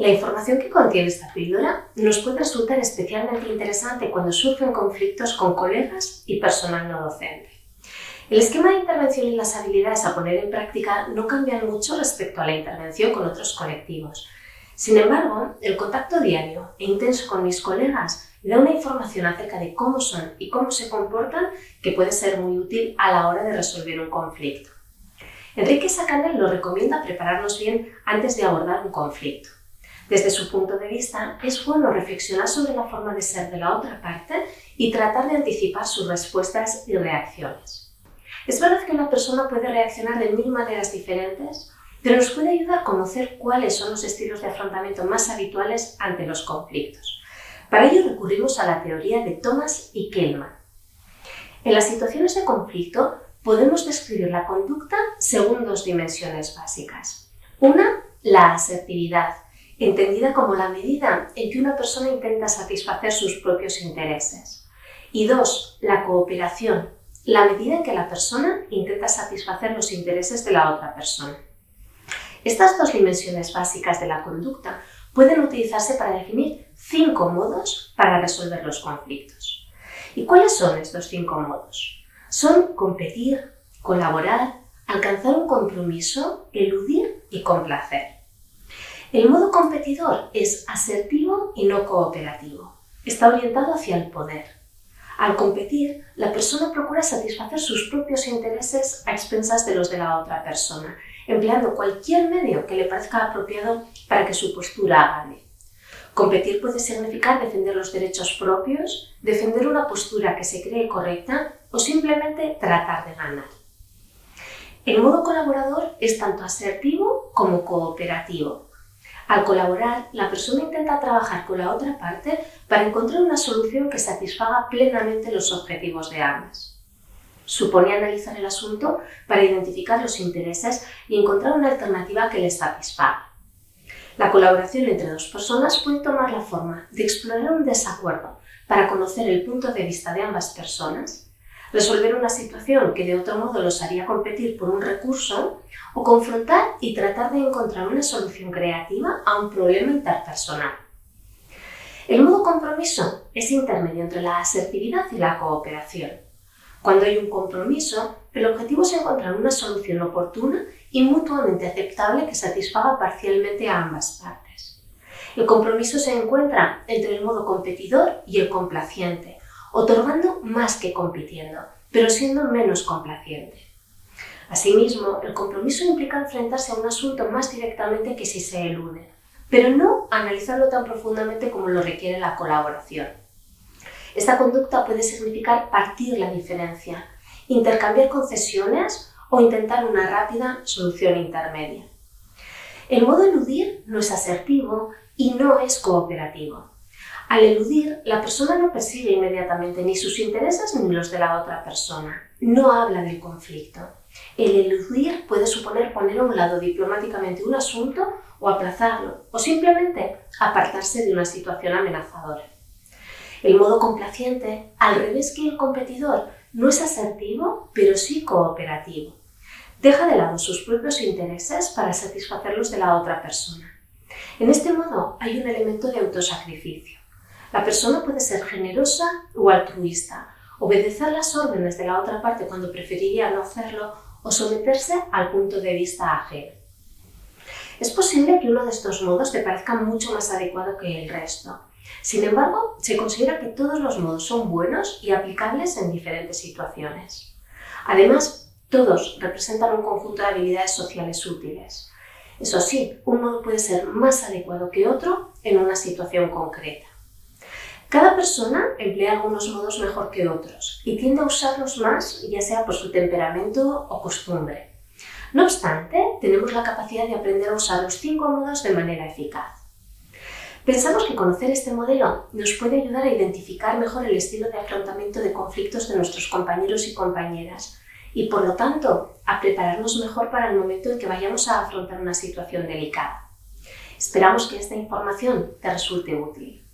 La información que contiene esta píldora nos puede resultar especialmente interesante cuando surgen conflictos con colegas y personal no docente. El esquema de intervención y las habilidades a poner en práctica no cambian mucho respecto a la intervención con otros colectivos. Sin embargo, el contacto diario e intenso con mis colegas me da una información acerca de cómo son y cómo se comportan que puede ser muy útil a la hora de resolver un conflicto. Enrique Sacanel nos recomienda prepararnos bien antes de abordar un conflicto. Desde su punto de vista, es bueno reflexionar sobre la forma de ser de la otra parte y tratar de anticipar sus respuestas y reacciones. Es verdad que una persona puede reaccionar de 1000 maneras diferentes, pero nos puede ayudar a conocer cuáles son los estilos de afrontamiento más habituales ante los conflictos. Para ello recurrimos a la teoría de Thomas y Kellman. En las situaciones de conflicto podemos describir la conducta según 2 dimensiones básicas. Una, la asertividad, entendida como la medida en que una persona intenta satisfacer sus propios intereses. Y 2, la cooperación, la medida en que la persona intenta satisfacer los intereses de la otra persona. Estas 2 dimensiones básicas de la conducta pueden utilizarse para definir 5 modos para resolver los conflictos. ¿Y cuáles son estos 5 modos? Son competir, colaborar, alcanzar un compromiso, eludir y complacer. El modo competidor es asertivo y no cooperativo. Está orientado hacia el poder. Al competir, la persona procura satisfacer sus propios intereses a expensas de los de la otra persona, empleando cualquier medio que le parezca apropiado para que su postura gane. Competir puede significar defender los derechos propios, defender una postura que se cree correcta o simplemente tratar de ganar. El modo colaborador es tanto asertivo como cooperativo. Al colaborar, la persona intenta trabajar con la otra parte para encontrar una solución que satisfaga plenamente los objetivos de ambas. Supone analizar el asunto para identificar los intereses y encontrar una alternativa que les satisfaga. La colaboración entre 2 personas puede tomar la forma de explorar un desacuerdo para conocer el punto de vista de ambas personas, resolver una situación que de otro modo los haría competir por un recurso o confrontar y tratar de encontrar una solución creativa a un problema interpersonal. El modo compromiso es intermedio entre la asertividad y la cooperación. Cuando hay un compromiso, el objetivo es encontrar una solución oportuna y mutuamente aceptable que satisfaga parcialmente a ambas partes. El compromiso se encuentra entre el modo competidor y el complaciente, otorgando más que compitiendo, pero siendo menos complaciente. Asimismo, el compromiso implica enfrentarse a un asunto más directamente que si se elude, pero no analizarlo tan profundamente como lo requiere la colaboración. Esta conducta puede significar partir la diferencia, intercambiar concesiones o intentar una rápida solución intermedia. El modo eludir no es asertivo y no es cooperativo. Al eludir, la persona no persigue inmediatamente ni sus intereses ni los de la otra persona. No habla del conflicto. El eludir puede suponer poner a un lado diplomáticamente un asunto o aplazarlo, o simplemente apartarse de una situación amenazadora. El modo complaciente, al revés que el competidor, no es asertivo, pero sí cooperativo. Deja de lado sus propios intereses para satisfacer los de la otra persona. En este modo hay un elemento de autosacrificio. La persona puede ser generosa o altruista, obedecer las órdenes de la otra parte cuando preferiría no hacerlo o someterse al punto de vista ajeno. Es posible que uno de estos modos te parezca mucho más adecuado que el resto. Sin embargo, se considera que todos los modos son buenos y aplicables en diferentes situaciones. Además, todos representan un conjunto de habilidades sociales útiles. Eso sí, un modo puede ser más adecuado que otro en una situación concreta. Cada persona emplea algunos modos mejor que otros y tiende a usarlos más, ya sea por su temperamento o costumbre. No obstante, tenemos la capacidad de aprender a usar los 5 modos de manera eficaz. Pensamos que conocer este modelo nos puede ayudar a identificar mejor el estilo de afrontamiento de conflictos de nuestros compañeros y compañeras y, por lo tanto, a prepararnos mejor para el momento en que vayamos a afrontar una situación delicada. Esperamos que esta información te resulte útil.